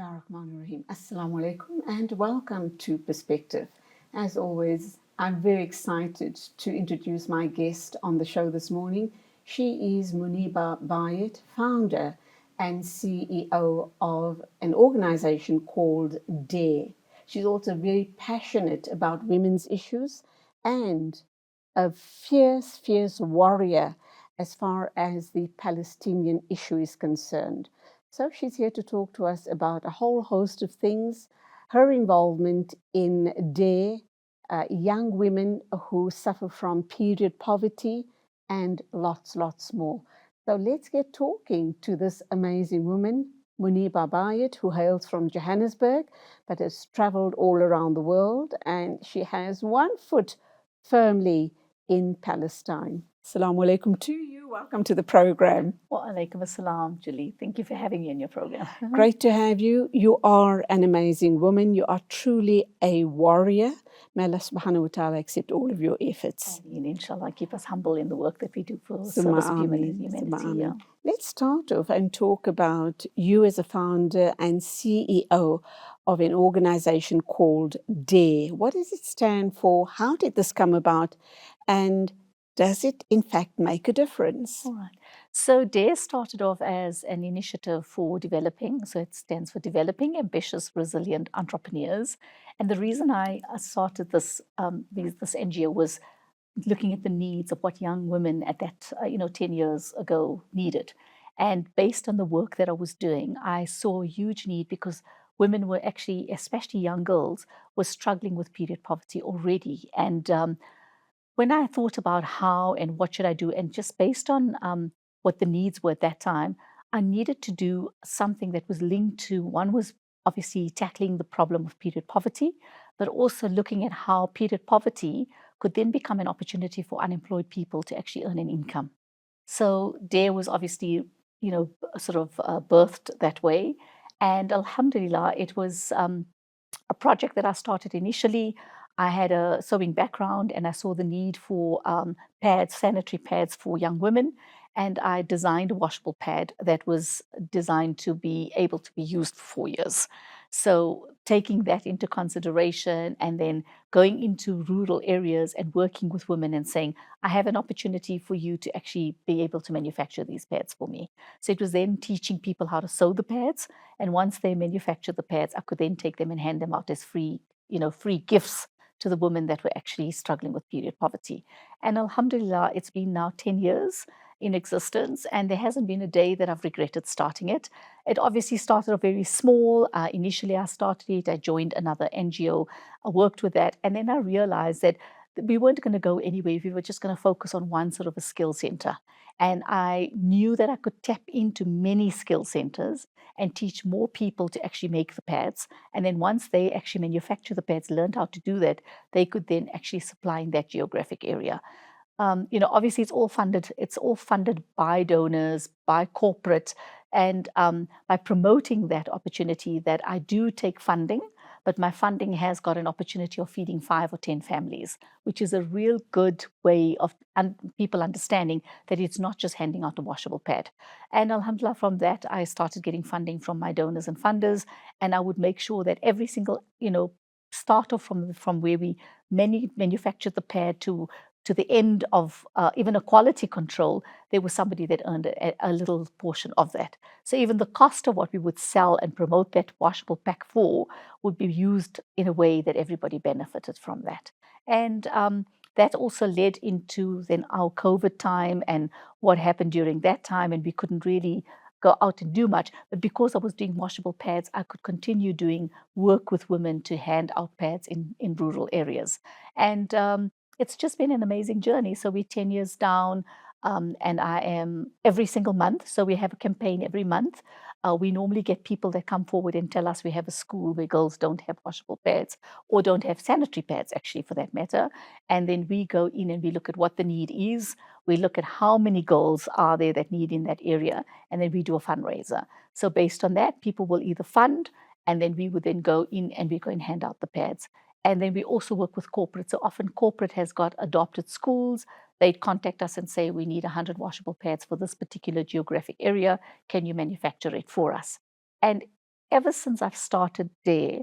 Bismillahirrahmanirrahim. Assalamu alaikum and welcome to Perspective. As always, I'm very excited to introduce my guest on the show this morning. She is Mooniba, bhyat, founder and CEO of an organization called DARE. She's also very passionate about women's issues and a fierce, fierce warrior as far as the Palestinian issue is concerned. So she's here to talk to us about a whole host of things, her involvement in DARE, young women who suffer from period poverty, and lots more. So let's get talking to this amazing woman, Mooniba bhyat, who hails from Johannesburg, but has traveled all around the world, and she has one foot firmly in Palestine. Assalamu alaikum to you. Welcome to the program. Wa alaikum assalam, Julie. Thank you for having me in your program. Great to have you. You are an amazing woman. You are truly a warrior. May Allah subhanahu wa ta'ala accept all of your efforts. And inshallah, keep us humble in the work that we do for Summa service of ameen, summa humanity. ameen. Yeah. Let's start off and talk about you as a founder and CEO of an organization called DARE. What does it stand for? How did this come about? And does it in fact make a difference? All right. So DARE started off as an initiative for developing, so it stands for Developing Ambitious, Resilient Entrepreneurs. And the reason I started this NGO was looking at the needs of what young women at that 10 years ago needed. And based on the work that I was doing, I saw a huge need because women were actually, especially young girls, were struggling with period poverty already. And when I thought about how and what should I do, and just based on what the needs were at that time, I needed to do something that was linked to, one was obviously tackling the problem of period poverty, but also looking at how period poverty could then become an opportunity for unemployed people to actually earn an income. So DARE was obviously, birthed that way. And Alhamdulillah, it was a project that I started initially. I had a sewing background and I saw the need for pads, sanitary pads for young women. And I designed a washable pad that was designed to be able to be used for 4 years. So taking that into consideration and then going into rural areas and working with women and saying, I have an opportunity for you to actually be able to manufacture these pads for me. So it was then teaching people how to sew the pads. And once they manufactured the pads, I could then take them and hand them out as free gifts to the women that were actually struggling with period poverty. And Alhamdulillah, it's been now 10 years in existence, and there hasn't been a day that I've regretted starting it. It obviously started off very small. Initially, I started it, I joined another NGO, I worked with that, and then I realized that we weren't going to go anywhere. We were just going to focus on one sort of a skill center. And I knew that I could tap into many skill centers and teach more people to actually make the pads. And then once they actually manufacture the pads, learned how to do that, they could then actually supply in that geographic area. Obviously it's all funded. It's all funded by donors, by corporate, and by promoting that opportunity that I do take funding, but my funding has got an opportunity of feeding 5 or 10 families, which is a real good way of people understanding that it's not just handing out a washable pad. And alhamdulillah, from that, I started getting funding from my donors and funders, and I would make sure that every single, start off from where we manufactured the pad to the end of even a quality control, there was somebody that earned a little portion of that. So even the cost of what we would sell and promote that washable pack for would be used in a way that everybody benefited from that. And that also led into then our COVID time and what happened during that time. And we couldn't really go out and do much. But because I was doing washable pads, I could continue doing work with women to hand out pads in rural areas. And it's just been an amazing journey. So we're 10 years down, and I am every single month. So we have a campaign every month. We normally get people that come forward and tell us we have a school where girls don't have washable pads or don't have sanitary pads, actually, for that matter. And then we go in and we look at what the need is. We look at how many girls are there that need in that area, and then we do a fundraiser. So based on that, people will either fund, and then we would then go in and we go and hand out the pads. And then we also work with corporate. So often corporate has got adopted schools. They'd contact us and say, we need 100 washable pads for this particular geographic area. Can you manufacture it for us? And ever since I've started there,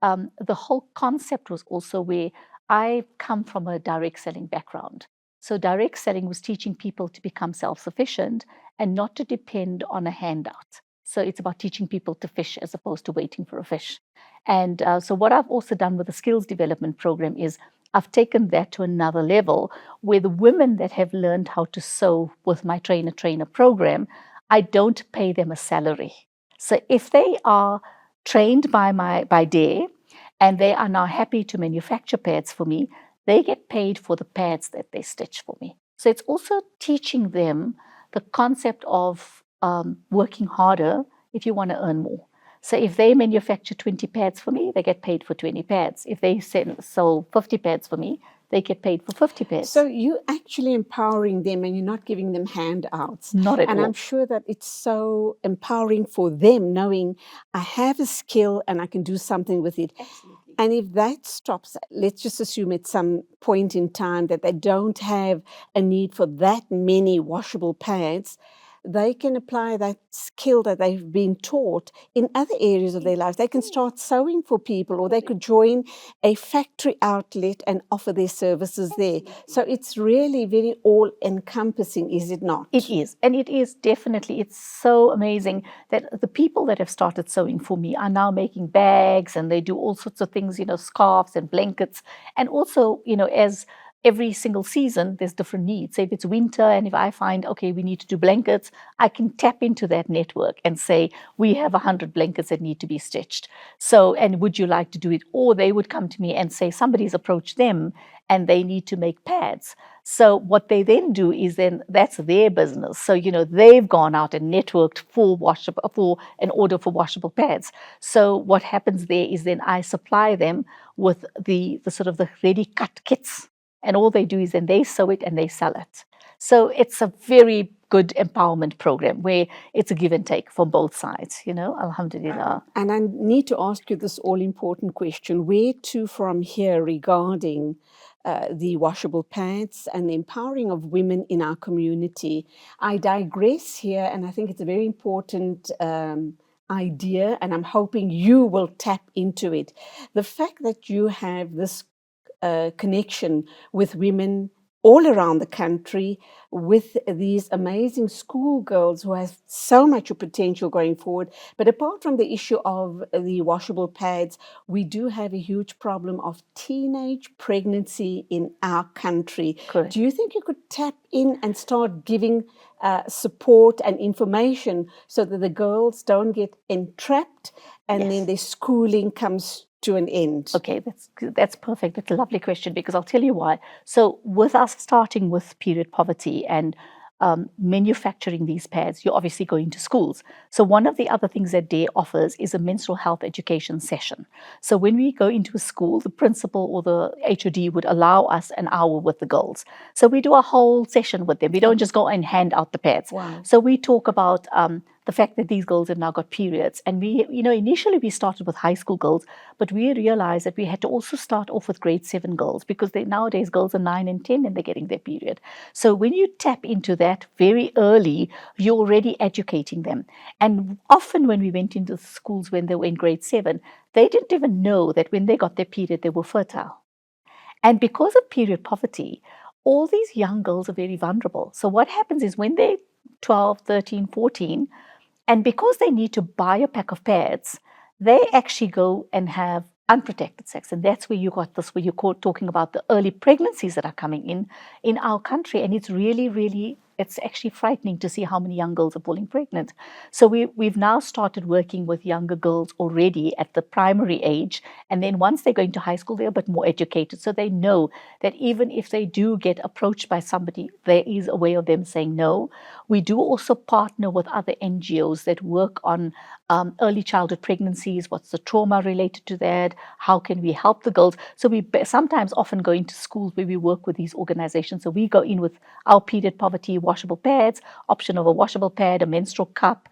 the whole concept was also where I come from a direct selling background. So direct selling was teaching people to become self-sufficient and not to depend on a handout. So it's about teaching people to fish as opposed to waiting for a fish. And so what I've also done with the skills development program is I've taken that to another level where the women that have learned how to sew with my trainer program, I don't pay them a salary. So if they are trained by Dare and they are now happy to manufacture pads for me, they get paid for the pads that they stitch for me. So it's also teaching them the concept of working harder if you want to earn more. So if they manufacture 20 pads for me, they get paid for 20 pads. If they sell 50 pads for me, they get paid for 50 pads. So you're actually empowering them and you're not giving them handouts. Not at all. And I'm sure that it's so empowering for them knowing I have a skill and I can do something with it. Absolutely. And if that stops, let's just assume at some point in time that they don't have a need for that many washable pads, they can apply that skill that they've been taught in other areas of their lives. They can start sewing for people, or they could join a factory outlet and offer their services there. So it's really very all-encompassing, is it not? It is. And it is definitely, it's so amazing that the people that have started sewing for me are now making bags, and they do all sorts of things, scarves and blankets. And also, as every single season, there's different needs. Say if it's winter and if I find, okay, we need to do blankets, I can tap into that network and say, we have 100 blankets that need to be stitched. So, and would you like to do it? Or they would come to me and say, somebody's approached them and they need to make pads. So what they then do is that's their business. So, they've gone out and networked for an order for washable pads. So what happens there is then I supply them with the sort of the ready cut kits. And all they do is then they sew it and they sell it. So it's a very good empowerment program where it's a give and take from both sides, alhamdulillah. And I need to ask you this all-important question. Where to from here regarding the washable pads and the empowering of women in our community? I digress here, and I think it's a very important idea, and I'm hoping you will tap into it. The fact that you have this connection with women all around the country, with these amazing schoolgirls who have so much potential going forward. But apart from the issue of the washable pads, we do have a huge problem of teenage pregnancy in our country. Correct. Do you think you could tap in and start giving support and information so that the girls don't get entrapped and then their schooling comes to an end? Okay, that's perfect. That's a lovely question, because I'll tell you why. So with us starting with period poverty and manufacturing these pads, you're obviously going to schools. So one of the other things that DARE offers is a menstrual health education session. So when we go into a school, the principal or the HOD would allow us an hour with the girls. So we do a whole session with them. We don't just go and hand out the pads. Wow. So we talk about the fact that these girls have now got periods. And we, initially we started with high school girls, but we realized that we had to also start off with grade 7 girls, because nowadays girls are 9 and 10 and they're getting their period. So when you tap into that very early, you're already educating them. And often when we went into the schools when they were in grade 7, they didn't even know that when they got their period, they were fertile. And because of period poverty, all these young girls are very vulnerable. So what happens is when they're 12, 13, 14, and because they need to buy a pack of pads, they actually go and have unprotected sex. And that's where you got this, where you're talking about the early pregnancies that are coming in our country. And it's really, really, it's actually frightening to see how many young girls are falling pregnant. So we've now started working with younger girls already at the primary age. And then once they go into high school, they're a bit more educated. So they know that even if they do get approached by somebody, there is a way of them saying no. We do also partner with other NGOs that work on early childhood pregnancies. What's the trauma related to that? How can we help the girls? So we sometimes often go into schools where we work with these organizations. So we go in with our period poverty washable pads, option of a washable pad, a menstrual cup,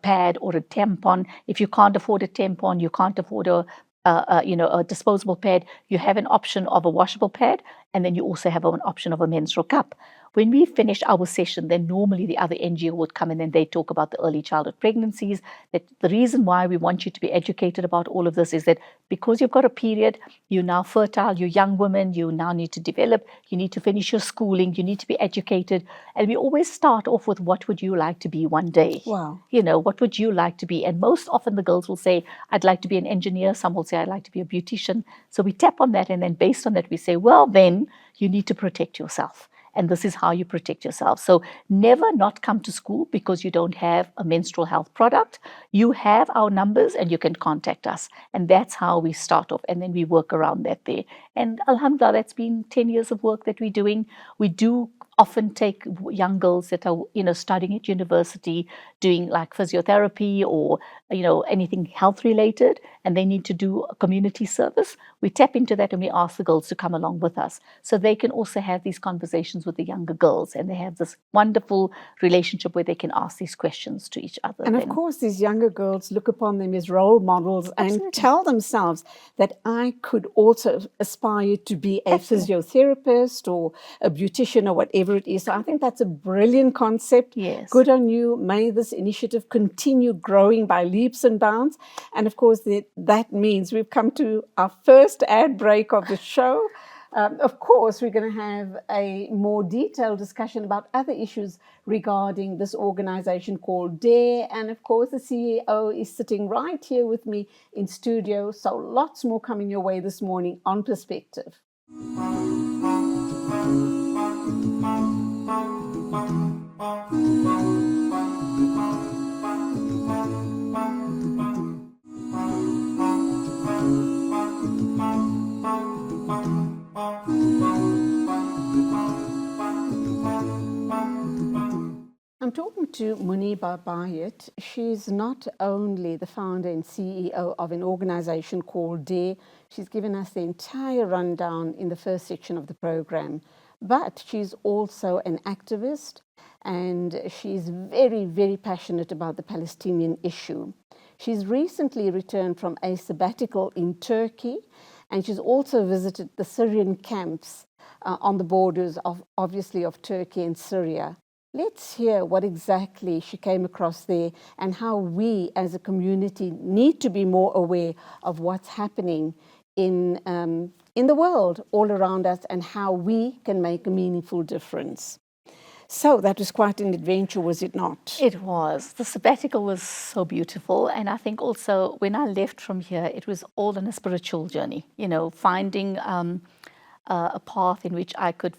pad, or a tampon. If you can't afford a tampon, you can't afford a disposable pad, you have an option of a washable pad, and then you also have an option of a menstrual cup. When we finish our session, then normally the other NGO would come in and they talk about the early childhood pregnancies. That the reason why we want you to be educated about all of this is that because you've got a period, you're now fertile, you're young women, you now need to develop, you need to finish your schooling, you need to be educated. And we always start off with, what would you like to be one day? Wow. You know, what would you like to be? And most often the girls will say, I'd like to be an engineer. Some will say, I'd like to be a beautician. So we tap on that, and then based on that, we say, well, then you need to protect yourself. And this is how you protect yourself. So never not come to school because you don't have a menstrual health product. You have our numbers and you can contact us. And that's how we start off. And then we work around that there. And alhamdulillah, that's been 10 years of work that we're doing. We do often take young girls that are, studying at university, doing like physiotherapy or, anything health related, and they need to do a community service. We tap into that and we ask the girls to come along with us so they can also have these conversations with the younger girls, and they have this wonderful relationship where they can ask these questions to each other. And of course, these younger girls look upon them as role models. Absolutely. And tell themselves that I could also aspire to be a Absolutely. Physiotherapist or a beautician or whatever it is. So I think that's a brilliant concept. Yes. Good on you. May this initiative continue growing by leaps and bounds. And of course, that means we've come to our first ad break of the show. Of course, we're going to have a more detailed discussion about other issues regarding this organization called DARE. And of course, the CEO is sitting right here with me in studio. So lots more coming your way this morning on Perspective. I'm talking to Mooniba Bhyat. She's not only the founder and CEO of an organization called DARE, she's given us the entire rundown in the first section of the program, but she's also an activist, and she's very, very passionate about the Palestinian issue. She's recently returned from a sabbatical in Turkey, and she's also visited the Syrian camps on the borders of Turkey and Syria. Let's hear what exactly she came across there and how we as a community need to be more aware of what's happening in the world all around us and how we can make a meaningful difference. So that was quite an adventure, was it not? It was. The sabbatical was so beautiful. And I think also when I left from here, it was all in a spiritual journey, finding a path in which I could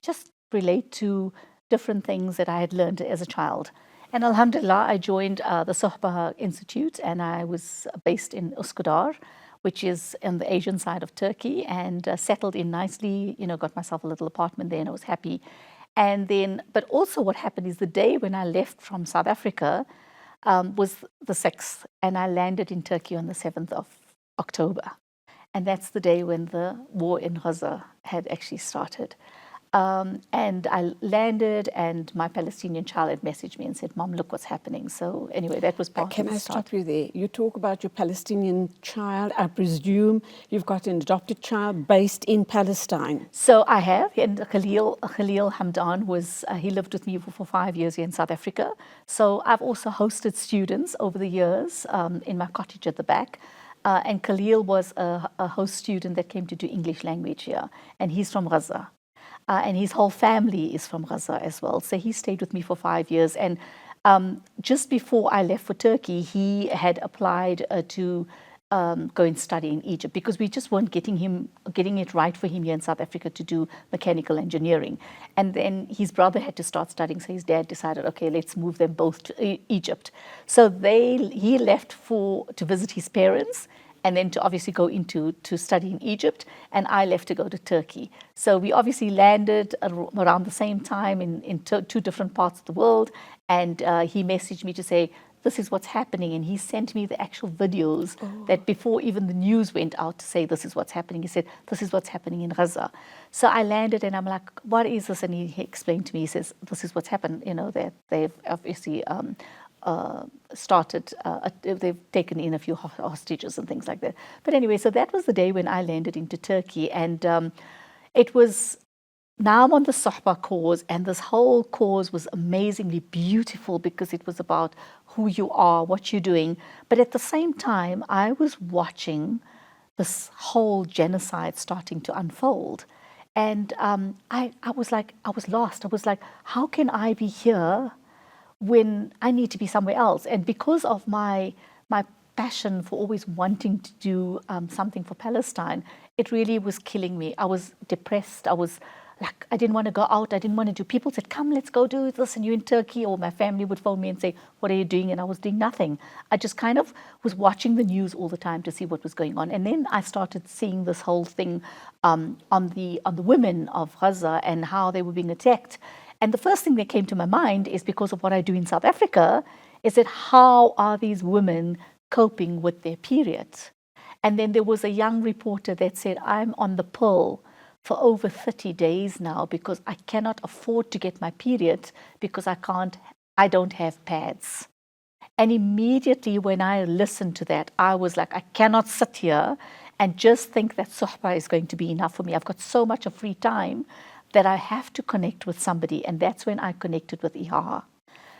just relate to different things that I had learned as a child. And alhamdulillah, I joined the Sohbah Institute, and I was based in Üsküdar, which is on the Asian side of Turkey, and settled in nicely, got myself a little apartment there, and I was happy. And then, but also what happened is the day when I left from South Africa was the 6th, and I landed in Turkey on the 7th of October. And that's the day when the war in Gaza had actually started. And I landed, and my Palestinian child had messaged me and said, Mom, look what's happening. So anyway, that was part of the start. Can I stop you there? You talk about your Palestinian child. I presume you've got an adopted child based in Palestine. So I have. And Hilaal Hamdan he lived with me for 5 years here in South Africa. So I've also hosted students over the years in my cottage at the back. And Khalil was a host student that came to do English language here. And he's from Gaza. And his whole family is from Gaza as well. So he stayed with me for 5 years. And just before I left for Turkey, he had applied to go and study in Egypt because we just weren't getting it right for him here in South Africa to do mechanical engineering. And then his brother had to start studying. So his dad decided, okay, let's move them both to Egypt. So he left to visit his parents, and then to obviously go to study in Egypt, and I left to go to Turkey. So we obviously landed around the same time in two different parts of the world, and he messaged me to say, this is what's happening, and he sent me the actual videos that before even the news went out to say this is what's happening. He said, this is what's happening in Gaza. So I landed, and I'm like, what is this? And he explained to me, he says, this is what's happened, that they've obviously they've taken in a few hostages and things like that. But anyway, so that was the day when I landed into Turkey, and it was now I'm on the Sohba cause, and this whole cause was amazingly beautiful because it was about who you are, what you're doing. But at the same time, I was watching this whole genocide starting to unfold. And I was like, I was lost. I was like, how can I be here when I need to be somewhere else? And because of my passion for always wanting to do something for Palestine, it really was killing me. I was depressed. I was like, I didn't want to go out. I didn't want to do. People said, "Come, let's go do this," and you're in Turkey. Or my family would phone me and say, "What are you doing?" And I was doing nothing. I just kind of was watching the news all the time to see what was going on. And then I started seeing this whole thing on the women of Gaza and how they were being attacked. And the first thing that came to my mind is, because of what I do in South Africa, is that how are these women coping with their periods? And then there was a young reporter that said, "I'm on the pill for over 30 days now because I cannot afford to get my period because I don't have pads." And immediately when I listened to that, I was like, I cannot sit here and just think that Sohba is going to be enough for me. I've got so much of free time that I have to connect with somebody. And that's when I connected with Ihaha.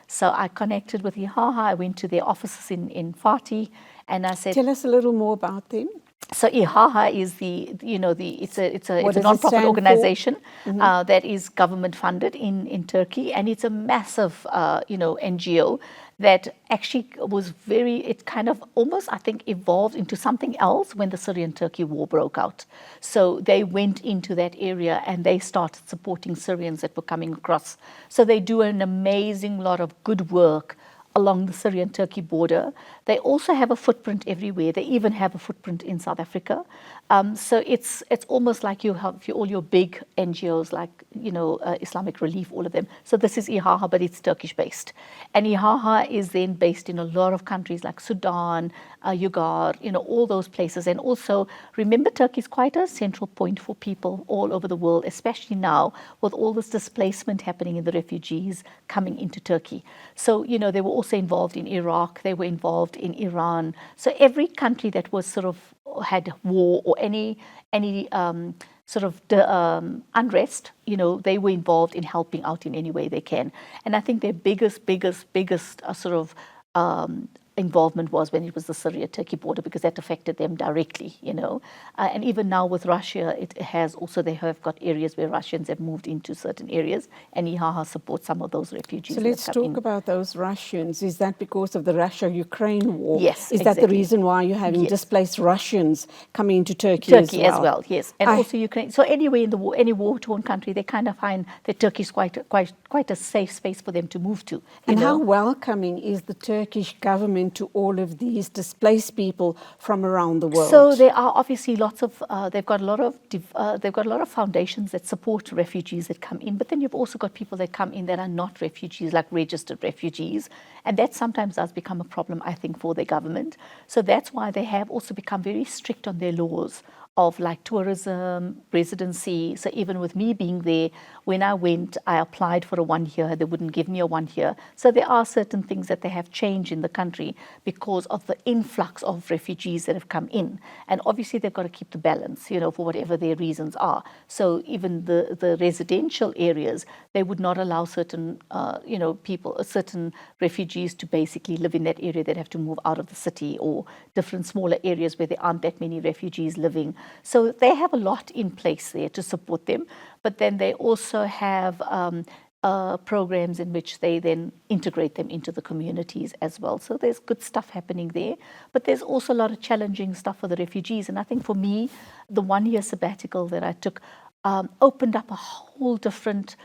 So I connected with Ihaha. I went to their offices in Fati, and I said, Tell us a little more about them. so Ihaha is it's a non-profit organization that is government funded in Turkey, and it's a massive NGO that actually it kind of almost, I think, evolved into something else when the Syrian-Turkey war broke out. So they went into that area and they started supporting Syrians that were coming across. So they do an amazing lot of good work along the Syrian-Turkey border. They also have a footprint everywhere. They even have a footprint in South Africa. So it's almost like you have all your big NGOs like Islamic Relief, all of them. So this is Ihaha, but it's Turkish based, and Ihaha is then based in a lot of countries like Sudan, Uganda, all those places. And also remember, Turkey is quite a central point for people all over the world, especially now with all this displacement happening in the refugees coming into Turkey. So they were also involved in Iraq. They were involved in Iran. So every country that was sort of had war or any sort of unrest, they were involved in helping out in any way they can. And I think their biggest sort of involvement was when it was the Syria-Turkey border, because that affected them directly, and even now with Russia, they have got areas where Russians have moved into certain areas, and Ihaha supports some of those refugees. So let's talk about those Russians. Is that because of the Russia-Ukraine war? Yes, Is exactly. that the reason why you're having displaced Russians coming into Turkey as well? Yes, and also Ukraine. So anyway, in any war-torn country, they kind of find that Turkey is quite a safe space for them to move to. And how welcoming is the Turkish government to all of these displaced people from around the world? So there are obviously lots of they've got a lot of foundations that support refugees that come in, but then you've also got people that come in that are not refugees, like registered refugees, and that sometimes does become a problem, I think, for the government. So that's why they have also become very strict on their laws of like tourism, residency. So even with me being there, when I went, I applied for a 1 year. They wouldn't give me a 1 year. So there are certain things that they have changed in the country because of the influx of refugees that have come in. And obviously they've got to keep the balance, for whatever their reasons are. So even the residential areas, they would not allow certain, certain refugees to basically live in that area. They'd have to move out of the city, or different smaller areas where there aren't that many refugees living. So they have a lot in place there to support them. But then they also have programs in which they then integrate them into the communities as well. So there's good stuff happening there. But there's also a lot of challenging stuff for the refugees. And I think for me, the 1 year sabbatical that I took opened up a whole different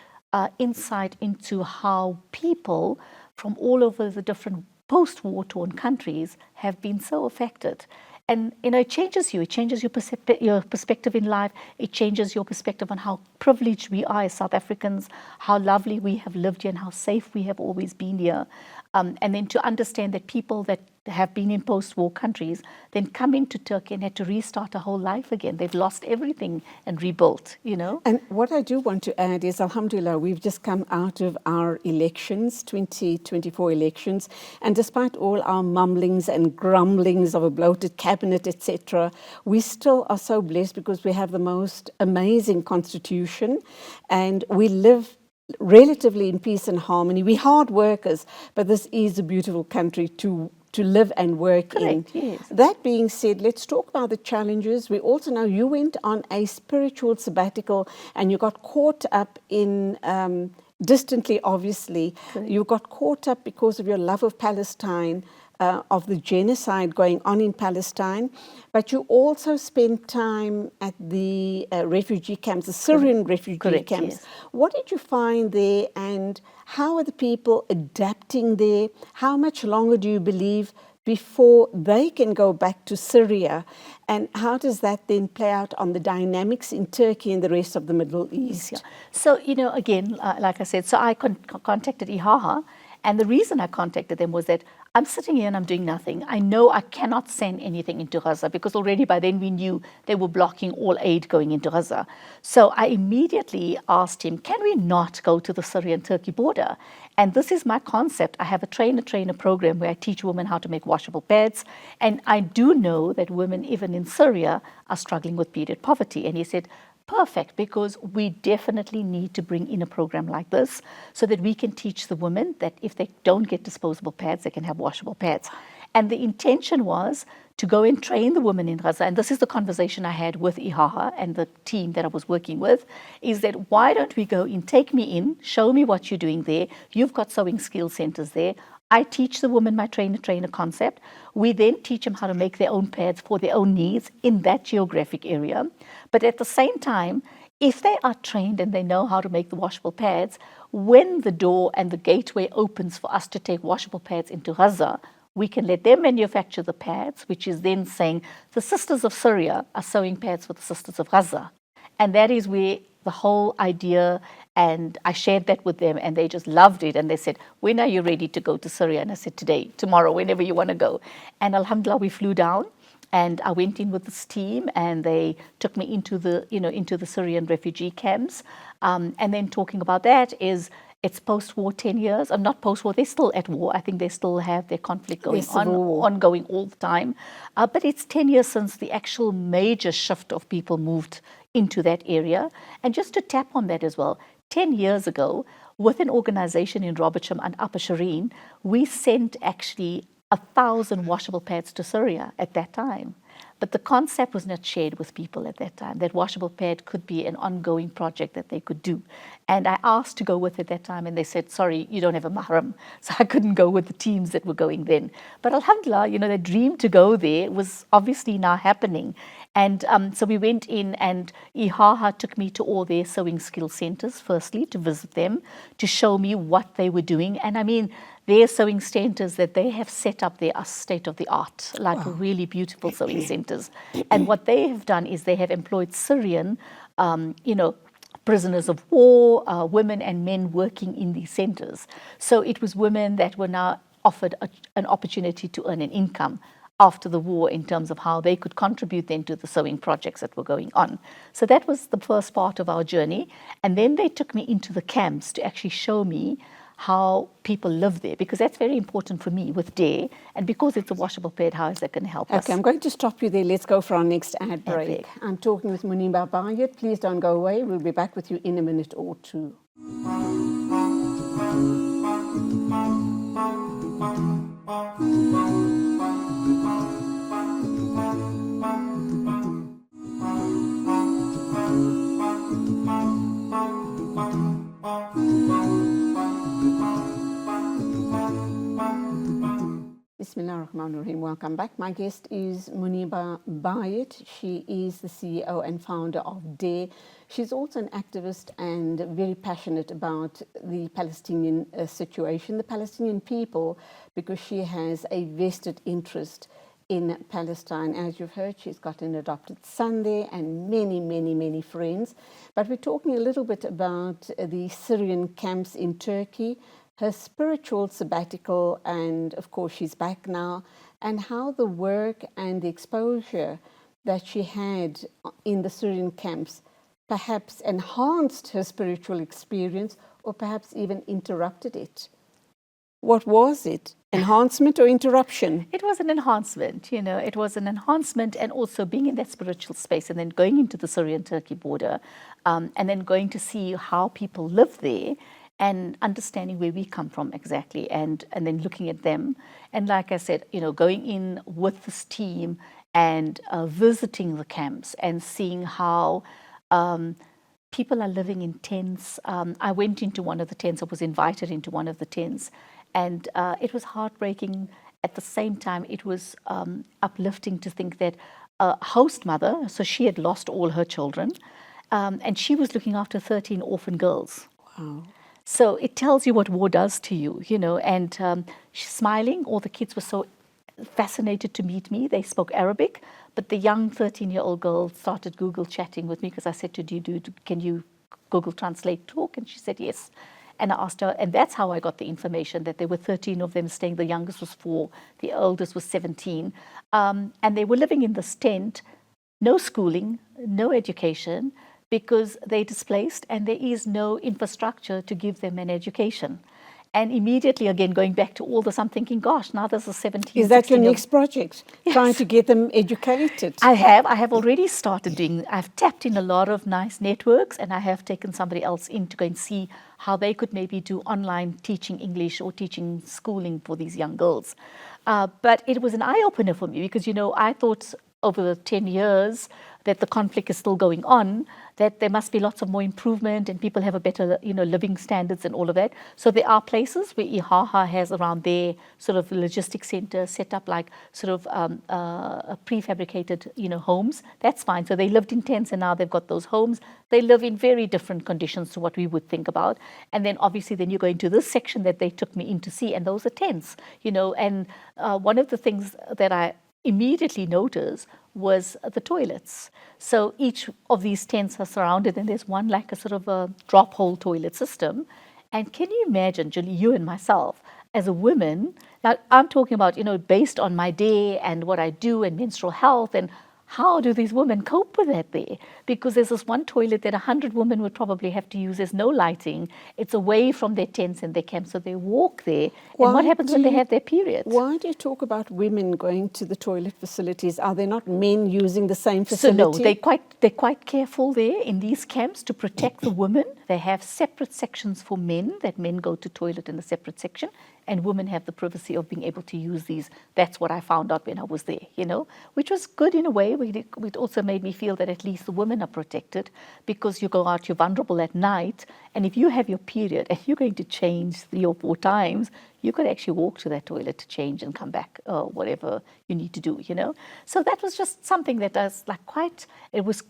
insight into how people from all over the different post-war torn countries have been so affected. And it changes you. It changes your perspective in life. It changes your perspective on how privileged we are as South Africans, how lovely we have lived here, and how safe we have always been here. and then to understand that people that have been in post-war countries then come into Turkey and had to restart a whole life again. They've lost everything and rebuilt, you know. And what I do want to add is, alhamdulillah, we've just come out of our elections, 2024 elections, and despite all our mumblings and grumblings of a bloated cabinet, etc., we still are so blessed because we have the most amazing constitution, and we live relatively in peace and harmony. We're hard workers, but this is a beautiful country to live and work Correct, in. yes. That being said, let's talk about the challenges. We also know you went on a spiritual sabbatical and you got caught up in, distantly obviously, Correct. you got caught up because of your love of Palestine, of the genocide going on in Palestine, but you also spent time at the refugee camps, the Syrian refugee Correct, camps. yes. What did you find there, and how are the people adapting there? How much longer do you believe before they can go back to Syria? And how does that then play out on the dynamics in Turkey and the rest of the Middle East? Yeah. So, you know, again, like I said, so I contacted IHAHA, and the reason I contacted them was that I'm sitting here and I'm doing nothing. I know I cannot send anything into Gaza because already by then we knew they were blocking all aid going into Gaza. So I immediately asked him, can we not go to the Syrian-Turkey border? And this is my concept. I have a trainer program where I teach women how to make washable beds. And I do know that women, even in Syria, are struggling with period poverty. And he said, perfect, because we definitely need to bring in a program like this so that we can teach the women that if they don't get disposable pads, they can have washable pads. And the intention was to go and train the women in Gaza. And this is the conversation I had with IHAHA and the team that I was working with, is that why don't we go in, take me in, show me what you're doing there. You've got sewing skill centers there. I teach the women my trainer concept. We then teach them how to make their own pads for their own needs in that geographic area. But at the same time, if they are trained and they know how to make the washable pads, when the door and the gateway opens for us to take washable pads into Gaza, we can let them manufacture the pads, which is then saying the sisters of Syria are sewing pads for the sisters of Gaza. And that is where the whole idea, and I shared that with them and they just loved it. And they said, when are you ready to go to Syria? And I said, today, tomorrow, whenever you want to go. And alhamdulillah, we flew down and I went in with this team and they took me into the Syrian refugee camps. And then talking about that is, it's post-war 10 years. I'm not post-war, they're still at war. I think they still have their conflict going on, ongoing all the time. But it's 10 years since the actual major shift of people moved into that area. And just to tap on that as well, 10 years ago, with an organization in Robertsham and Upper Shireen, we sent actually 1,000 washable pads to Syria at that time. But the concept was not shared with people at that time, that washable pad could be an ongoing project that they could do. And I asked to go with at that time, and they said, sorry, you don't have a mahram. So I couldn't go with the teams that were going then. But alhamdulillah, the dream to go there was obviously now happening. And so we went in, and IHAHA took me to all their sewing skill centers, firstly, to visit them, to show me what they were doing. And I mean, their sewing centers that they have set up there are state-of-the-art, like really beautiful sewing centers. And what they have done is they have employed Syrian, prisoners of war, women and men working in these centers. So it was women that were now offered an opportunity to earn an income after the war in terms of how they could contribute then to the sewing projects that were going on. So that was the first part of our journey. And then they took me into the camps to actually show me how people live there, because that's very important for me with DARE. And because it's a washable pad, how is that going to help us? Okay, I'm going to stop you there. Let's go for our next ad break. I'm talking with Mooniba Bhyat. Please don't go away. We'll be back with you in a minute or two. Bismillahirrahmanirrahim. Welcome back. My guest is Mooniba Bhyat. She is the CEO and founder of DARE. She's also an activist and very passionate about the Palestinian situation, the Palestinian people, because she has a vested interest in Palestine. As you've heard, she's got an adopted son there and many, many, many friends. But we're talking a little bit about the Syrian camps in Turkey. her spiritual sabbatical, and of course she's back now, and how the work and the exposure that she had in the Syrian camps perhaps enhanced her spiritual experience or perhaps even interrupted it. What was it? Enhancement or interruption? It was an enhancement, it was an enhancement, and also being in that spiritual space and then going into the Syrian-Turkey border, and then going to see how people live there and understanding where we come from exactly, and then looking at them. And like I said, going in with this team and visiting the camps and seeing how people are living in tents. I went into one of the tents, I was invited into one of the tents, and it was heartbreaking. At the same time, it was uplifting to think that a host mother, so she had lost all her children, and she was looking after 13 orphan girls. Wow. So it tells you what war does to you, and she's smiling. All the kids were so fascinated to meet me. They spoke Arabic, but the young 13-year-old girl started Google chatting with me because I said to her, can you Google Translate talk? And she said yes. And I asked her, and that's how I got the information that there were 13 of them staying. The youngest was 4, the oldest was 17. And they were living in this tent, no schooling, no education, because they're displaced and there is no infrastructure to give them an education. And immediately, again, going back to all this, I'm thinking, gosh, now there's a 17. Is that your next project? Yes. Trying to get them educated? I have already started doing, I've tapped in a lot of nice networks, and I have taken somebody else in to go and see how they could maybe do online teaching English or teaching schooling for these young girls. But it was an eye-opener for me because, I thought over the 10 years that the conflict is still going on, that there must be lots of more improvement and people have a better, living standards and all of that. So there are places where IHAHA has around their sort of logistics center set up like sort of prefabricated, homes. That's fine. So they lived in tents and now they've got those homes. They live in very different conditions to what we would think about. And then obviously then you go into this section that they took me in to see, and those are tents, and one of the things that I immediately noticed was the toilets. So each of these tents are surrounded, and there's one like a sort of a drop hole toilet system. And can you imagine, Julie, you and myself, as a woman, now I'm talking about, based on my day and what I do and menstrual health, and how do these women cope with that there? Because there's this one toilet that 100 women would probably have to use. There's no lighting. It's away from their tents and their camps, so they walk there. And what happens when they have their periods? Why do you talk about women going to the toilet facilities? Are there not men using the same facility? So no, they're quite careful there in these camps to protect the women. They have separate sections for men, that men go to toilet in a separate section, and women have the privacy of being able to use these. That's what I found out when I was there, which was good in a way. It also made me feel that at least the women are protected, because you go out, you're vulnerable at night, and if you have your period and you're going to change 3 or 4 times, you could actually walk to that toilet to change and come back, whatever you need to do, So that was just something that was like it was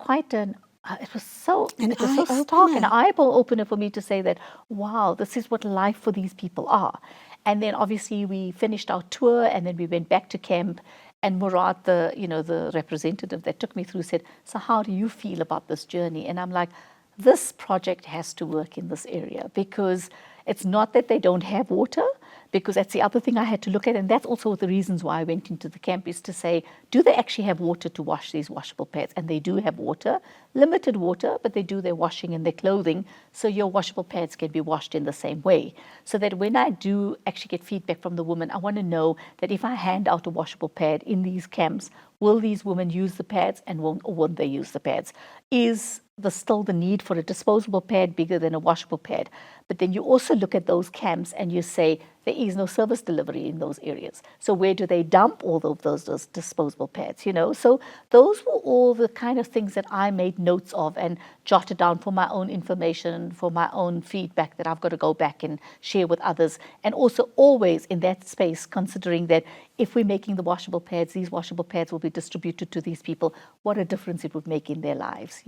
so stark, an eyeball opener for me to say that, wow, this is what life for these people are. And then obviously we finished our tour, and then we went back to camp, and Murad, the representative that took me through, said, so how do you feel about this journey? And I'm like, this project has to work in this area, because it's not that they don't have water, because that's the other thing I had to look at. And that's also the reasons why I went into the camp, is to say, do they actually have water to wash these washable pads? And they do have water, limited water, but they do their washing and their clothing. So your washable pads can be washed in the same way. So that when I do actually get feedback from the women, I want to know that if I hand out a washable pad in these camps, will these women use the pads, and won't they use the pads? Is still the need for a disposable pad bigger than a washable pad? But then you also look at those camps and you say, there is no service delivery in those areas. So where do they dump all of those disposable pads, So those were all the kind of things that I made notes of and jotted down for my own information, for my own feedback that I've got to go back and share with others. And also always in that space, considering that if we're making the washable pads, these washable pads will be distributed to these people, what a difference it would make in their lives,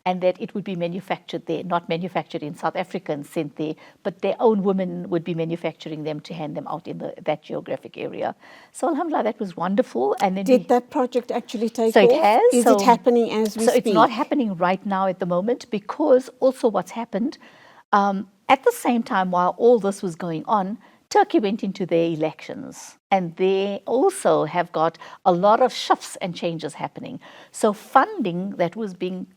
and that it would be manufactured there, not manufactured in South Africa and sent there, but their own women would be manufacturing them to hand them out in that geographic area. So alhamdulillah, that was wonderful. And then did that project actually take off? So it has. Is it happening as we speak? So it's not happening right now at the moment, because also what's happened, At the same time, while all this was going on, Turkey went into their elections, and they also have got a lot of shifts and changes happening. So funding that was being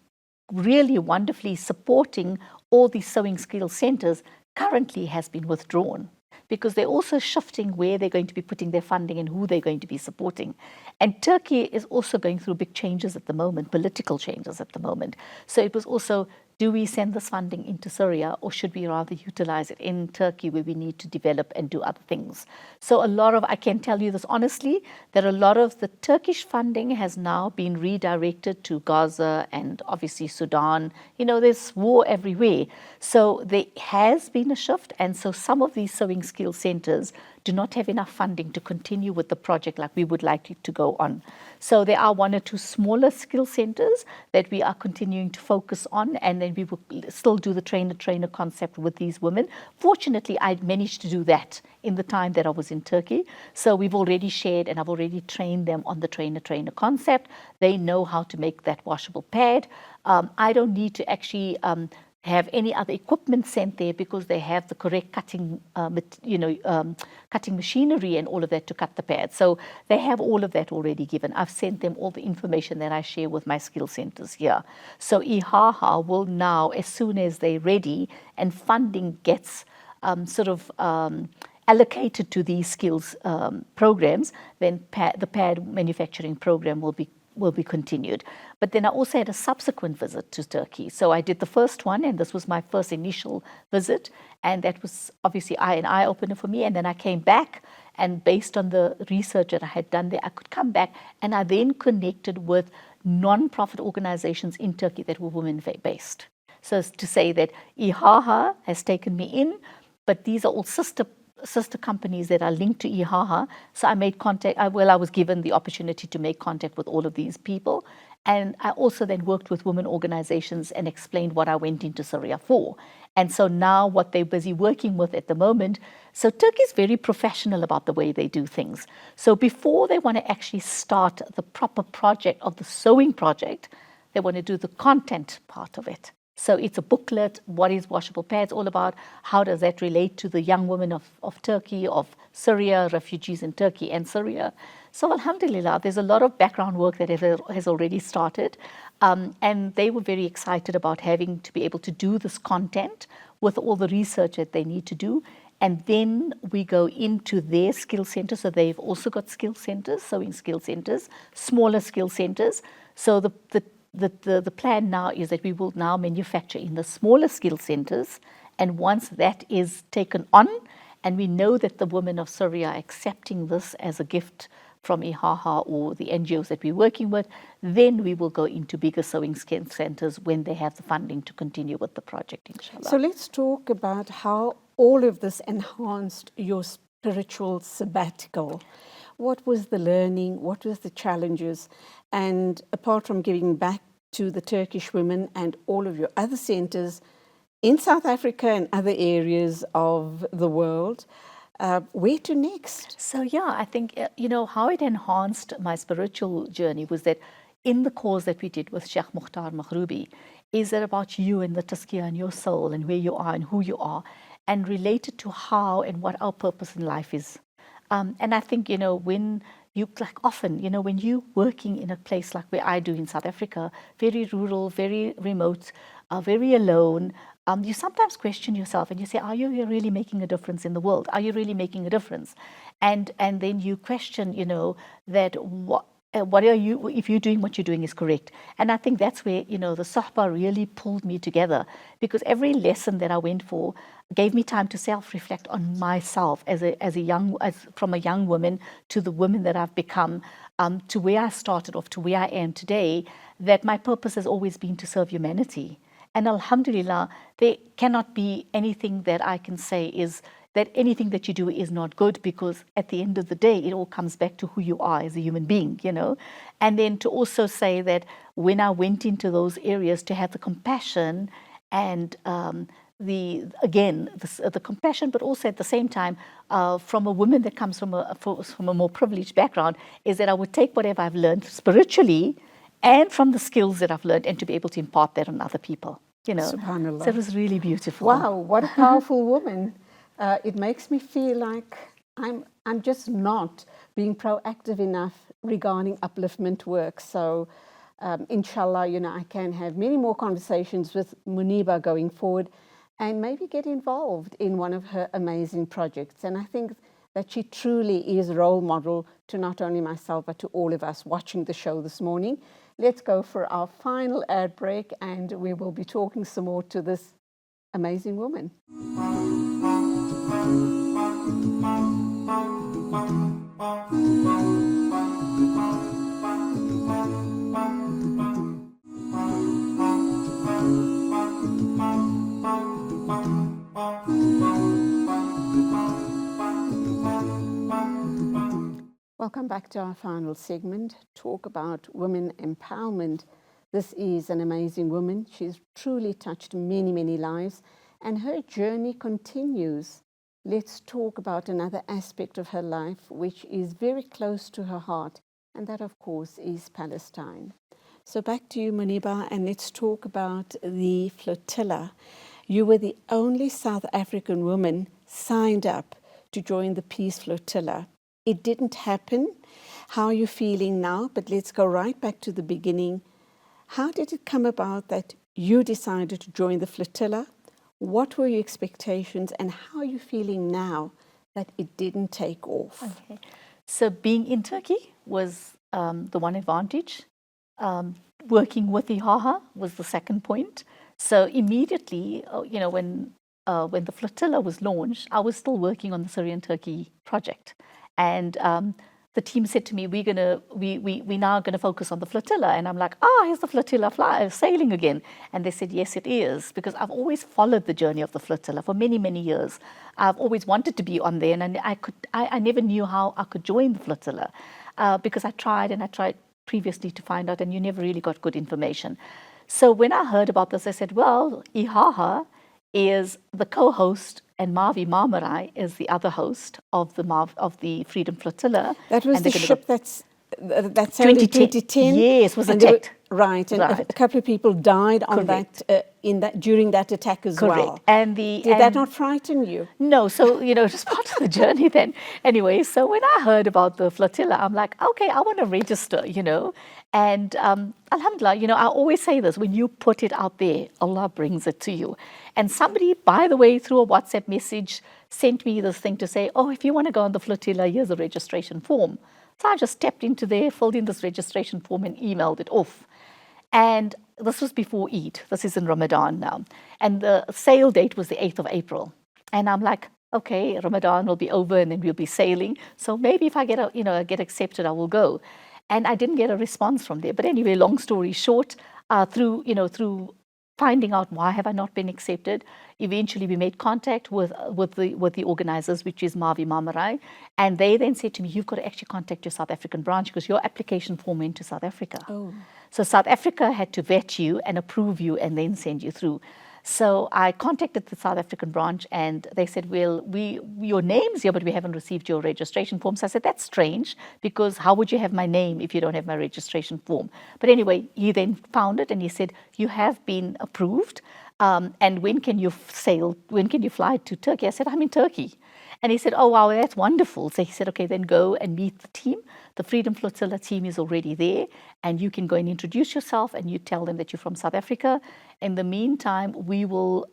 really wonderfully supporting all these sewing skill centers currently has been withdrawn, because they're also shifting where they're going to be putting their funding and who they're going to be supporting. And Turkey is also going through big changes at the moment, political changes at the moment. So it was also, do we send this funding into Syria, or should we rather utilize it in Turkey, where we need to develop and do other things? So a lot of, I can tell you this honestly, that a lot of the Turkish funding has now been redirected to Gaza and obviously Sudan. You know, there's war everywhere. So there has been a shift. And so some of these sewing skill centers do not have enough funding to continue with the project like we would like it to go on. So there are 1 or 2 smaller skill centers that we are continuing to focus on, and then we will still do the trainer-trainer concept with these women. Fortunately, I managed to do that in the time that I was in Turkey. So we've already shared, and I've already trained them on the trainer-trainer concept. They know how to make that washable pad. I don't need to actually have any other equipment sent there, because they have the correct cutting, cutting machinery and all of that to cut the pad. So they have all of that already given. I've sent them all the information that I share with my skill centers here. So IHAHA will now, as soon as they're ready and funding gets allocated to these skills programs, then the pad manufacturing program will be continued. But then I also had a subsequent visit to Turkey. So I did the first one, and this was my first initial visit, and that was obviously an eye-opener for me. And then I came back, and based on the research that I had done there, I could come back, and I then connected with non-profit organizations in Turkey that were women-based. So as to say that IHAHA has taken me in, but these are all sister companies that are linked to IHAHA. So I made contact, I was given the opportunity to make contact with all of these people. And I also then worked with women organizations and explained what I went into Syria for. And so now what they're busy working with at the moment, so Turkey is very professional about the way they do things. So before they want to actually start the proper project of the sewing project, they want to do the content part of it. So it's a booklet, what is washable pads all about, how does that relate to the young women of Turkey, of Syria, refugees in Turkey and Syria. So alhamdulillah, there's a lot of background work that has already started. And they were very excited about having to be able to do this content with all the research that they need to do. And then we go into their skill centers. So they've also got skill centers, sewing skill centers, smaller skill centers. So the plan now is that we will now manufacture in the smaller skill centers. And once that is taken on, and we know that the women of Syria are accepting this as a gift from IHAHA or the NGOs that we're working with, then we will go into bigger sewing skill centers when they have the funding to continue with the project, inshallah. So let's talk about how all of this enhanced your spiritual sabbatical. What was the learning? What was the challenges? And apart from giving back to the Turkish women and all of your other centers in South Africa and other areas of the world, where to next? So yeah, I think, how it enhanced my spiritual journey was that in the course that we did with Sheikh Mukhtar Maghroubi, is that about you and the tazkiyah and your soul and where you are and who you are, and related to how and what our purpose in life is. And I think, when you, like often, when you're working in a place like where I do in South Africa, very rural, very remote, very alone, you sometimes question yourself and you say, are you really making a difference in the world? Are you really making a difference? And then you question, that what are you, if you're doing what you're doing is correct. And I think that's where, the Sahba really pulled me together, because every lesson that I went for gave me time to self-reflect on myself from a young woman to the woman that I've become, to where I started off, to where I am today, that my purpose has always been to serve humanity. And alhamdulillah, there cannot be anything that I can say is that anything that you do is not good, because at the end of the day, it all comes back to who you are as a human being, And then to also say that when I went into those areas, to have the compassion and the compassion, but also at the same time, from a woman that comes from a more privileged background, is that I would take whatever I've learned spiritually and from the skills that I've learned, and to be able to impart that on other people. you know. So Subhanallah. it was really beautiful. Wow, what a powerful woman. It makes me feel like I'm just not being proactive enough regarding upliftment work. So inshallah, I can have many more conversations with Mooniba going forward and maybe get involved in one of her amazing projects. And I think that she truly is a role model to not only myself, but to all of us watching the show this morning. Let's go for our final ad break, and we will be talking some more to this amazing woman. Welcome back to our final segment, talk about women empowerment. This is an amazing woman. She's truly touched many, many lives, and her journey continues. Let's talk about another aspect of her life, which is very close to her heart, and that, of course, is Palestine. So back to you, Mooniba, and let's talk about the flotilla. You were the only South African woman signed up to join the Peace Flotilla. It didn't happen. How are you feeling now? But let's go right back to the beginning. How did it come about that you decided to join the flotilla? What were your expectations, and how are you feeling now that it didn't take off? Okay. So being in Turkey was the one advantage. Working with IHAHA was the second point. So immediately, when the flotilla was launched, I was still working on the Syrian-Turkey project. And the team said to me, we're now going to focus on the flotilla. And I'm like, here's the flotilla sailing again. And they said, yes, it is, because I've always followed the journey of the flotilla for many, many years. I've always wanted to be on there, and I never knew how I could join the flotilla because I tried previously to find out, and you never really got good information. So when I heard about this, I said, well, IHAHA is the co-host, and Mavi Marmarai is the other host of the Freedom Flotilla. That was the ship that sailed in 2010. Yes, was attacked. Right, and a couple of people died on during that attack as well. And did that not frighten you? No, so it was part of the journey then. Anyway, so when I heard about the flotilla, I'm like, okay, I want to register, And alhamdulillah, I always say this: when you put it out there, Allah brings it to you. And somebody, by the way, through a WhatsApp message, sent me this thing to say, if you want to go on the flotilla, here's a registration form. So I just stepped into there, filled in this registration form, and emailed it off. And this was before Eid. This is in Ramadan now. And the sail date was the 8th of April. And I'm like, okay, Ramadan will be over and then we'll be sailing. So maybe if I get accepted, I will go. And I didn't get a response from there. But anyway, long story short, through finding out why have I not been accepted, eventually we made contact with the organizers, which is Mavi Marmarai, and they then said to me, you've got to actually contact your South African branch because your application form went to South Africa. So South Africa had to vet you and approve you and then send you through. So I contacted the South African branch, and they said, well, your name's here, but we haven't received your registration form. So I said, that's strange, because how would you have my name if you don't have my registration form? But anyway, he then found it, and he said, you have been approved. And when can you sail? When can you fly to Turkey? I said, I'm in Turkey. And he said, oh, wow, that's wonderful. So he said, okay, then go and meet the team. The Freedom Flotilla team is already there, and you can go and introduce yourself, and you tell them that you're from South Africa. In the meantime, we will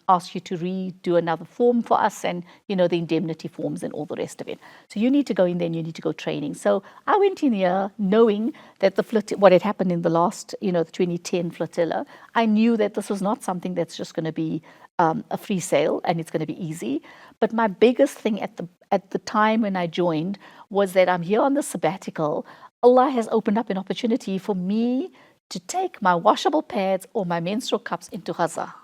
ask you to redo another form for us, and, the indemnity forms and all the rest of it. So you need to go in there and you need to go training. So I went in here knowing that what had happened in the last, the 2010 flotilla. I knew that this was not something that's just going to be a free sail and it's going to be easy. But my biggest thing at the time when I joined was that I'm here on the sabbatical. Allah has opened up an opportunity for me to take my washable pads or my menstrual cups into Gaza.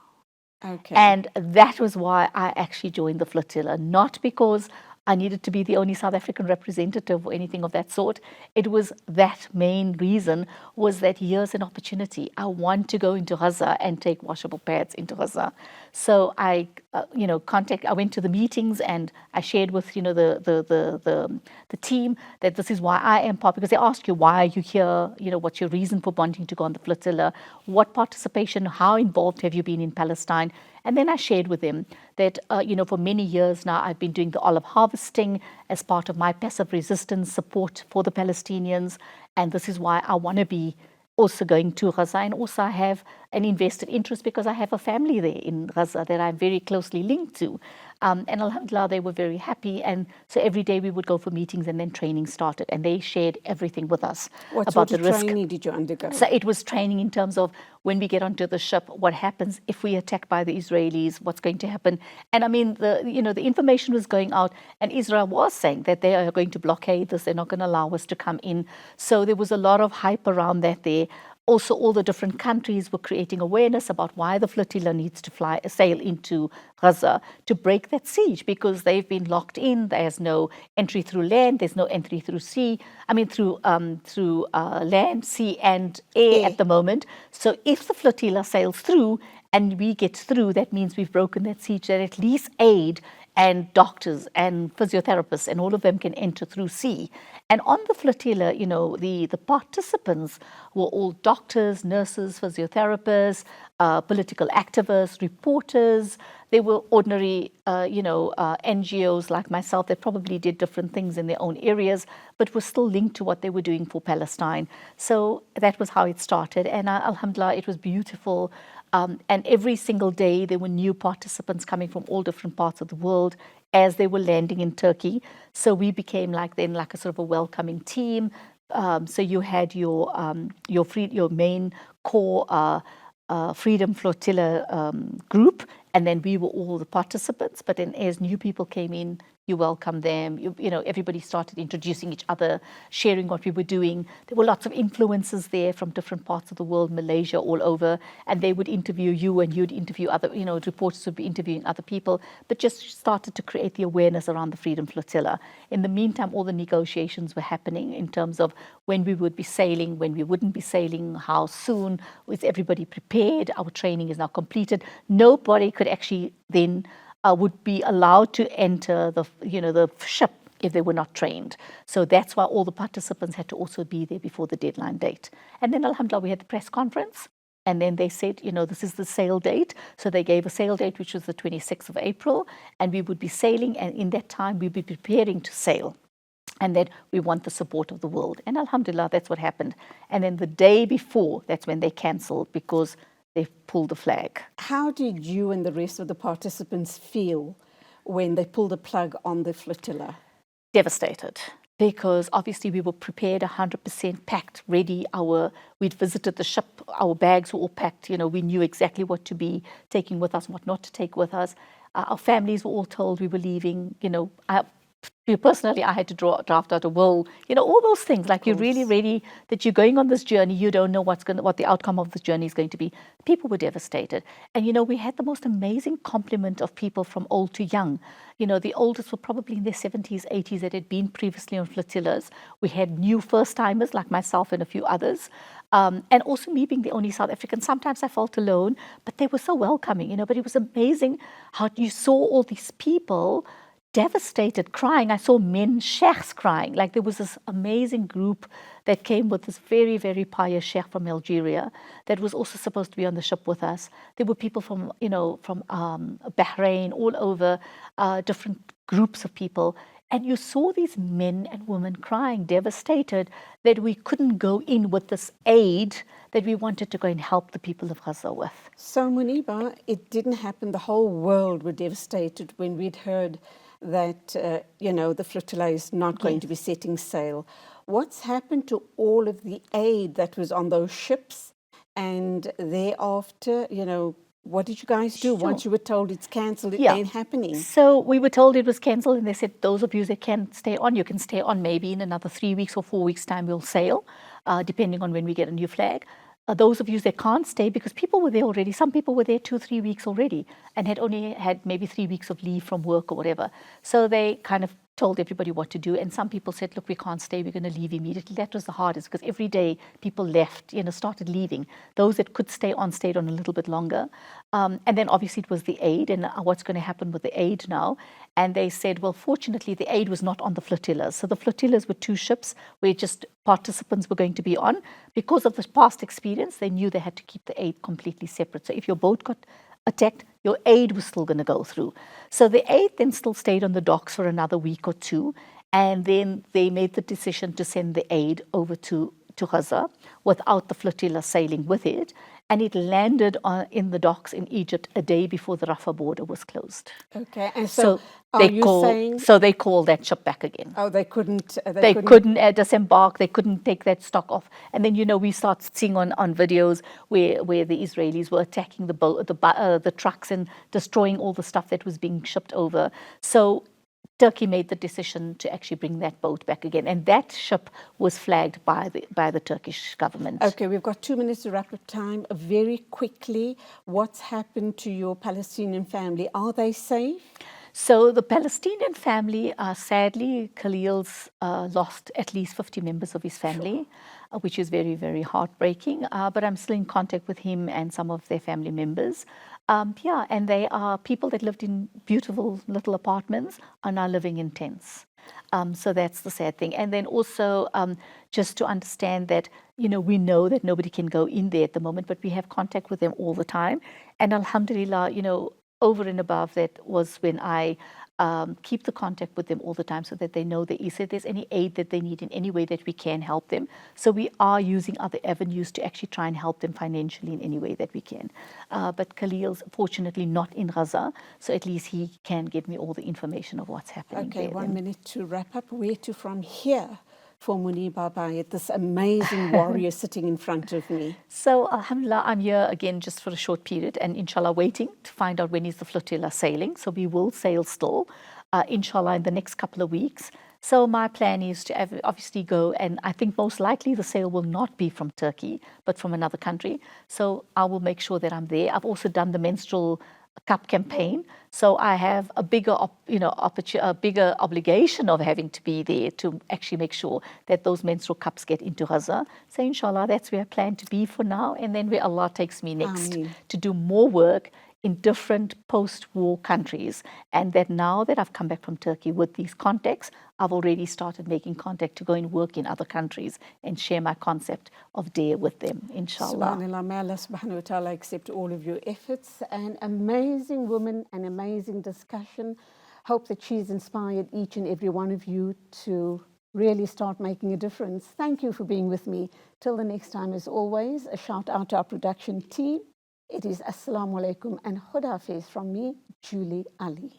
Okay. And that was why I actually joined the flotilla, not because I needed to be the only South African representative or anything of that sort. It was that main reason, was that here's an opportunity. I want to go into Gaza and take washable pads into Gaza. So I, I went to the meetings and I shared with, the team that this is why I am part, because they ask you, why are you here? What's your reason for wanting to go on the flotilla? What participation, how involved have you been in Palestine? And then I shared with them that, for many years now, I've been doing the olive harvesting as part of my passive resistance support for the Palestinians. And this is why I want to be also going to Gaza. And also I have an invested interest because I have a family there in Gaza that I'm very closely linked to. And alhamdulillah, they were very happy. And so every day we would go for meetings, and then training started. And they shared everything with us about the risk. What sort of training did you undergo? So it was training in terms of when we get onto the ship, what happens if we attack by the Israelis, what's going to happen. And I mean, the information was going out, and Israel was saying that they are going to blockade this. They're not going to allow us to come in. So there was a lot of hype around that there. Also, all the different countries were creating awareness about why the flotilla needs to sail into Gaza to break that siege, because they've been locked in. There's no entry through land. There's no entry through sea. I mean, through land, sea, and air at the moment. So if the flotilla sails through and we get through, that means we've broken that siege. That at least aid and doctors and physiotherapists and all of them can enter through sea. And on the flotilla, the participants were all doctors, nurses, physiotherapists, political activists, reporters. They were ordinary, NGOs like myself that probably did different things in their own areas, but were still linked to what they were doing for Palestine. So that was how it started. And alhamdulillah, it was beautiful. And every single day there were new participants coming from all different parts of the world as they were landing in Turkey. So we became like a sort of a welcoming team. So you had your main core Freedom Flotilla group, and then we were all the participants. But then as new people came in, you welcomed them. Everybody started introducing each other, sharing what we were doing. There were lots of influencers there from different parts of the world, Malaysia, all over, and they would interview you, and you'd interview other, reporters would be interviewing other people, but just started to create the awareness around the Freedom Flotilla. In the meantime, all the negotiations were happening in terms of when we would be sailing, when we wouldn't be sailing, how soon, was everybody prepared? Our training is now completed. Nobody could actually then would be allowed to enter the ship if they were not trained. So that's why all the participants had to also be there before the deadline date. And then alhamdulillah, we had the press conference, and then they said, this is the sail date. So they gave a sail date, which was the 26th of April, and we would be sailing, and in that time we'd be preparing to sail. And that we want the support of the world. And alhamdulillah, that's what happened. And then the day before, that's when they cancelled, because they pulled the flag. How did you and the rest of the participants feel when they pulled the plug on the flotilla? Devastated, because obviously we were prepared, 100% packed, ready. We'd visited the ship, our bags were all packed. We knew exactly what to be taking with us, what not to take with us. Our families were all told we were leaving. Personally, I had to draft out a will, all those things. Like, you're really ready that you're going on this journey. You don't know what the outcome of this journey is going to be. People were devastated. And, we had the most amazing complement of people from old to young. The oldest were probably in their 70s, 80s that had been previously on flotillas. We had new first-timers like myself and a few others. And also me being the only South African. Sometimes I felt alone, but they were so welcoming, But it was amazing how you saw all these people devastated, crying. I saw men, sheikhs, crying. Like, there was this amazing group that came with this very, very pious sheikh from Algeria that was also supposed to be on the ship with us. There were people from Bahrain, all over, different groups of people. And you saw these men and women crying, devastated that we couldn't go in with this aid that we wanted to go and help the people of Gaza with. So, Mooniba, it didn't happen. The whole world were devastated when we'd heard that, the flotilla is not going to be setting sail. What's happened to all of the aid that was on those ships? And thereafter, what did you guys do once you were told it's cancelled? It ain't happening. So we were told it was cancelled, and they said, those of you that can stay on, you can stay on. Maybe in another 3 weeks or 4 weeks' time we'll sail, depending on when we get a new flag. Those of you that can't stay, because people were there already. Some people were there 2-3 weeks already and had only had maybe 3 weeks of leave from work or whatever. So they kind of told everybody what to do. And some people said, look, we can't stay, we're going to leave immediately. That was the hardest, because every day people left, started leaving. Those that could stay on stayed on a little bit longer. And then obviously it was the aid, and what's going to happen with the aid now. And they said, well, fortunately, the aid was not on the flotillas. So the flotillas were 2 ships where just participants were going to be on. Because of the past experience, they knew they had to keep the aid completely separate. So if your boat got attacked, your aid was still going to go through. So the aid then still stayed on the docks for another week or 2. And then they made the decision to send the aid over to Gaza without the flotilla sailing with it. And it landed in the docks in Egypt a day before the Rafah border was closed. Okay, and so they called that ship back again. Oh, they couldn't. They couldn't disembark. They couldn't take that stock off. And then we start seeing on videos where the Israelis were attacking the trucks and destroying all the stuff that was being shipped over. So Turkey made the decision to actually bring that boat back again, and that ship was flagged by the Turkish government. Okay, we've got 2 minutes to wrap up time. Very quickly, what's happened to your Palestinian family? Are they safe? So the Palestinian family, sadly, Khalil's lost at least 50 members of his family, which is very, very heartbreaking. But I'm still in contact with him and some of their family members. And they are people that lived in beautiful little apartments are now living in tents. So that's the sad thing. And then also just to understand that, we know that nobody can go in there at the moment, but we have contact with them all the time. And alhamdulillah, over and above that was when I keep the contact with them all the time so that they know that if there's any aid that they need in any way that we can help them. So we are using other avenues to actually try and help them financially in any way that we can. But Khalil's fortunately not in Gaza, so at least he can give me all the information of what's happening. Okay, 1 minute to wrap up. Where to from here for Mooniba bhyat, this amazing warrior sitting in front of me? So alhamdulillah, I'm here again just for a short period, and inshallah waiting to find out when is the flotilla sailing. So we will sail still, inshallah, in the next couple of weeks. So my plan is to obviously go, and I think most likely the sail will not be from Turkey, but from another country. So I will make sure that I'm there. I've also done the menstrual cup campaign, so I have a bigger obligation of having to be there to actually make sure that those menstrual cups get into Gaza. So inshallah, that's where I plan to be for now, and then where Allah takes me next to do more work in different post-war countries. And that now that I've come back from Turkey with these contacts, I've already started making contact to go and work in other countries and share my concept of dare with them, inshallah. SubhanAllah, may Allah subhanahu wa ta'ala accept all of your efforts. An amazing woman, an amazing discussion. Hope that she's inspired each and every one of you to really start making a difference. Thank you for being with me. Till the next time, as always, a shout out to our production team. It is Assalamu alaikum and Khudafiz from me, Julie Ali.